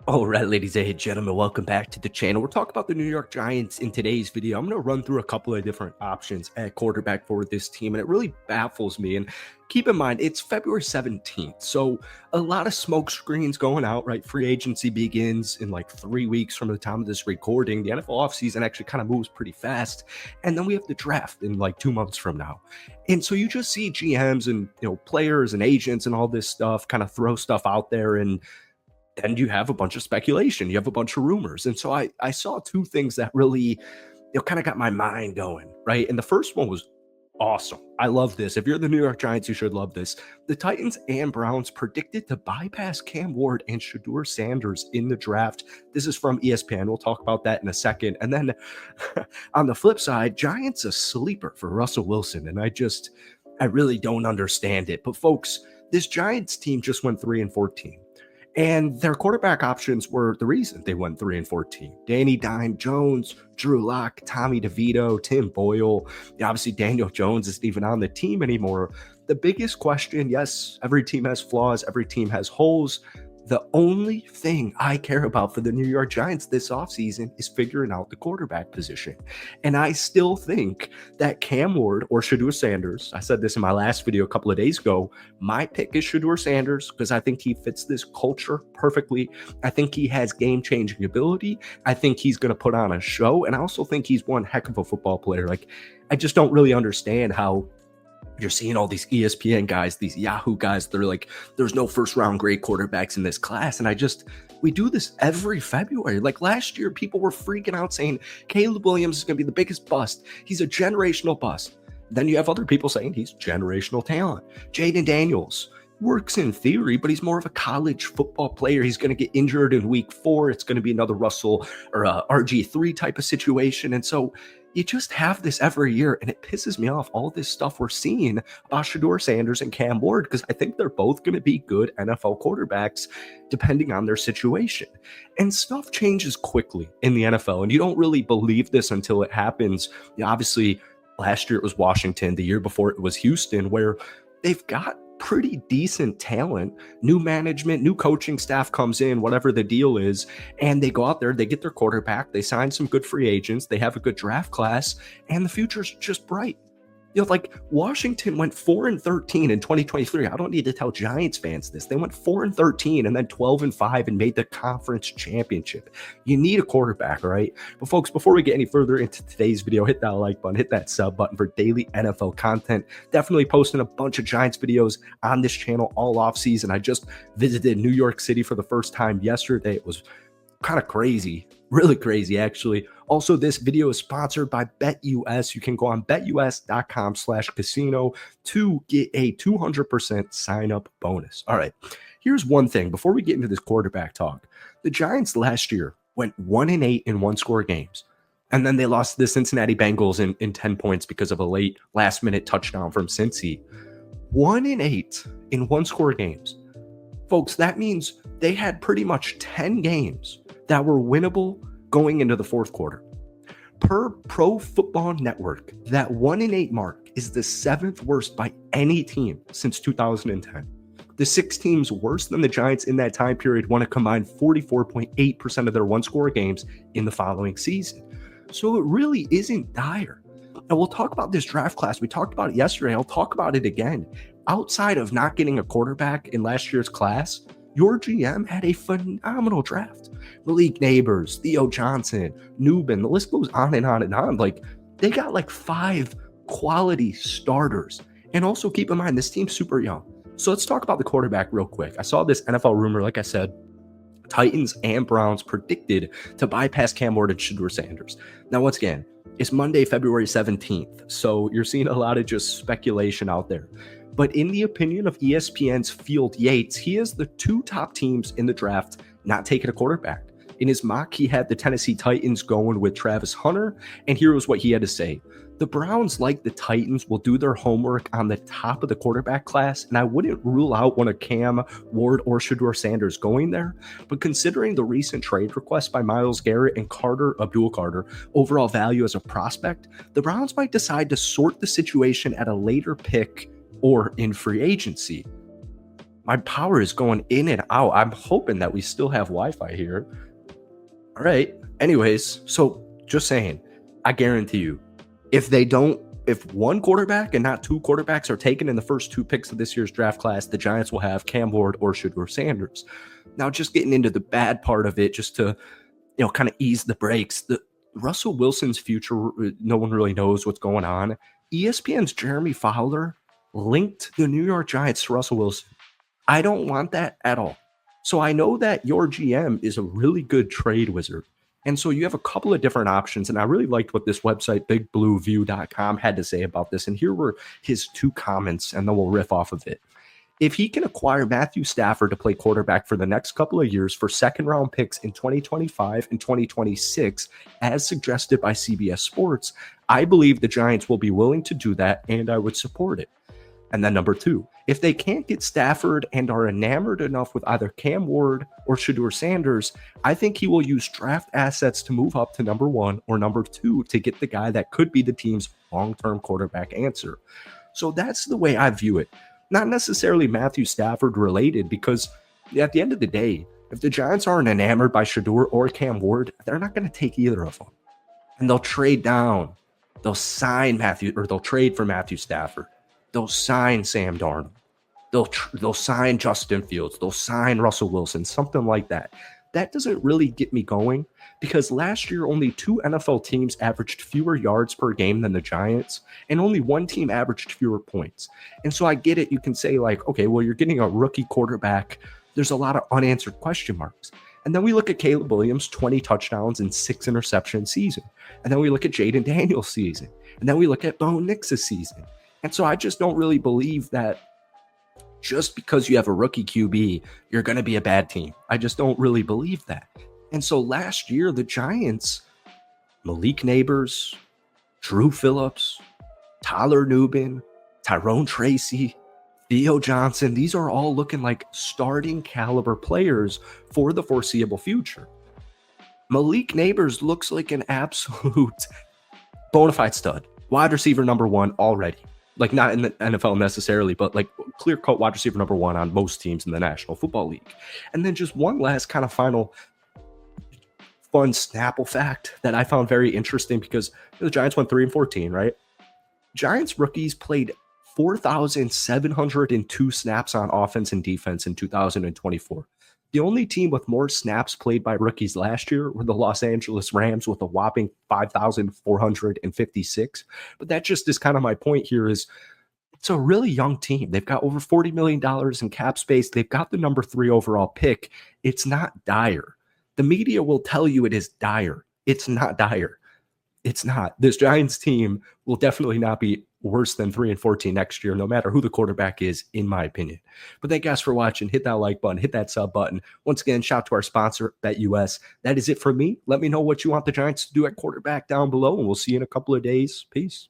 All right, ladies and gentlemen, welcome back to the channel. We're talking about the New York Giants in today's video. I'm going to run through a couple of different options at quarterback for this team, and it really baffles me. And keep in mind, it's February 17th, so a lot of smoke screens going out, right? Free agency begins in like 3 weeks from the time of this recording. The NFL offseason actually kind of moves pretty fast, and then we have the draft in like 2 months from now. And so you just see GMs and players and agents and all this stuff kind of throw stuff out there, and you have a bunch of speculation, you have a bunch of rumors. And so I saw two things that really kind of got my mind going, right? And the first one was awesome. I love this. If you're the New York Giants, you should love this. The Titans and Browns predicted to bypass Cam Ward and Shedeur Sanders in the draft. This is from ESPN. We'll talk about that in a second. And then on the flip side, Giants a sleeper for Russell Wilson. And I really don't understand it. But folks, this Giants team just went 3-14. And their quarterback options were the reason they went 3-14. Danny Dime Jones, Drew Lock, Tommy DeVito, Tim Boyle. Obviously, Daniel Jones isn't even on the team anymore. The biggest question, yes, every team has flaws, every team has holes. The only thing I care about for the New York Giants this offseason is figuring out the quarterback position. And I still think that Cam Ward or Shedeur Sanders, I said this in my last video a couple of days ago, my pick is Shedeur Sanders because I think he fits this culture perfectly. I think he has game-changing ability. I think he's going to put on a show. And I also think he's one heck of a football player. Like, I just don't really understand how you're seeing all these ESPN guys, these Yahoo guys, they're like, there's no first round great quarterbacks in this class. And we do this every February. Like last year, people were freaking out saying Caleb Williams is going to be the biggest bust. He's a generational bust. Then you have other people saying he's generational talent. Jaden Daniels works in theory, but he's more of a college football player. He's going to get injured in week 4. It's going to be another Russell or RG3 type of situation. And so you just have this every year, and it pisses me off, all this stuff we're seeing about Shedeur Sanders and Cam Ward, because I think they're both going to be good NFL quarterbacks depending on their situation. And stuff changes quickly in the NFL, and you don't really believe this until it happens. Obviously, last year it was Washington. The year before it was Houston, where they've got pretty decent talent, new management, new coaching staff comes in, whatever the deal is, and they go out there, they get their quarterback, they sign some good free agents, they have a good draft class, and the future's just bright. Like Washington went 4-13 in 2023. I don't need to tell Giants fans this. They went 4-13 and then 12-5 and made the conference championship. You need a quarterback, right? But folks, before we get any further into today's video, hit that like button, hit that sub button for daily NFL content. Definitely posting a bunch of Giants videos on this channel all off season. I just visited New York City for the first time yesterday. It was kind of crazy, really crazy actually. Also, this video is sponsored by BetUS. You can go on betus.com/casino to get a 200% sign up bonus. All right, here's one thing before we get into this quarterback talk. The Giants last year went 1-8 in one-score games, and then they lost to the Cincinnati Bengals in 10 points because of a late last-minute touchdown from Cincy. 1-8 in one-score games. Folks, that means they had pretty much 10 games that were winnable going into the fourth quarter. Per Pro Football Network, that 1-8 mark is the 7th worst by any team since 2010. The 6 teams worse than the Giants in that time period won a combined 44.8% of their one-score games in the following season. So it really isn't dire. And we'll talk about this draft class. We talked about it yesterday. I'll talk about it again. Outside of not getting a quarterback in last year's class, your GM had a phenomenal draft. Malik Nabers, Theo Johnson, Newbin, the list goes on and on and on. Like, they got like 5 quality starters. And also keep in mind, this team's super young. So let's talk about the quarterback real quick. I saw this NFL rumor, like I said, Titans and Browns predicted to bypass Cam Ward and Shedeur Sanders. Now, once again, it's Monday, February 17th. So you're seeing a lot of just speculation out there. But in the opinion of ESPN's Field Yates, he is the 2 top teams in the draft not taking a quarterback. In his mock, he had the Tennessee Titans going with Travis Hunter, and here was what he had to say. The Browns, like the Titans, will do their homework on the top of the quarterback class, and I wouldn't rule out one of Cam Ward or Shedeur Sanders going there, but considering the recent trade request by Myles Garrett and Abdul-Carter overall value as a prospect, the Browns might decide to sort the situation at a later pick or in free agency. My power is going in and out. I'm hoping that we still have Wi-Fi here. All right. Anyways, so just saying, I guarantee you, if one quarterback and not two quarterbacks are taken in the first two picks of this year's draft class, the Giants will have Cam Ward or Shedeur Sanders. Now, just getting into the bad part of it, just to kind of ease the brakes. The Russell Wilson's future, no one really knows what's going on. ESPN's Jeremy Fowler linked the New York Giants to Russell Wilson. I don't want that at all. So I know that your GM is a really good trade wizard. And so you have a couple of different options. And I really liked what this website, bigblueview.com, had to say about this. And here were his two comments, and then we'll riff off of it. If he can acquire Matthew Stafford to play quarterback for the next couple of years for second-round picks in 2025 and 2026, as suggested by CBS Sports, I believe the Giants will be willing to do that, and I would support it. And then number two, if they can't get Stafford and are enamored enough with either Cam Ward or Shedeur Sanders, I think he will use draft assets to move up to number one or number two to get the guy that could be the team's long-term quarterback answer. So that's the way I view it. Not necessarily Matthew Stafford related, because at the end of the day, if the Giants aren't enamored by Shedeur or Cam Ward, they're not going to take either of them. And they'll trade down. They'll trade for Matthew Stafford. They'll sign Sam Darnold. They'll sign Justin Fields. They'll sign Russell Wilson, something like that. That doesn't really get me going, because last year only two NFL teams averaged fewer yards per game than the Giants, and only one team averaged fewer points. And so I get it. You can say like, okay, well, you're getting a rookie quarterback. There's a lot of unanswered question marks. And then we look at Caleb Williams, 20 touchdowns and 6 interception season. And then we look at Jaden Daniels' season. And then we look at Bo Nix's season. And so I just don't really believe that just because you have a rookie QB, you're going to be a bad team. I just don't really believe that. And so last year, the Giants, Malik Nabers, Drew Phillips, Tyler Nubin, Tyrone Tracy, Theo Johnson, these are all looking like starting caliber players for the foreseeable future. Malik Nabers looks like an absolute bona fide stud. Wide receiver number one already. Like, not in the NFL necessarily, but like clear-cut wide receiver number one on most teams in the National Football League. And then just one last kind of final fun Snapple fact that I found very interesting, because the Giants went 3-14, right? Giants rookies played 4,702 snaps on offense and defense in 2024. The only team with more snaps played by rookies last year were the Los Angeles Rams with a whopping 5,456. But that just is kind of my point here, is it's a really young team. They've got over $40 million in cap space. They've got the number 3 overall pick. It's not dire. The media will tell you it is dire. It's not dire. It's not. This Giants team will definitely not be worse than 3-14 next year, no matter who the quarterback is, in my opinion. But thank you guys for watching. Hit that like button, hit that sub button. Once again, shout out to our sponsor, BetUS. That is it for me. Let me know what you want the Giants to do at quarterback down below, and we'll see you in a couple of days. Peace.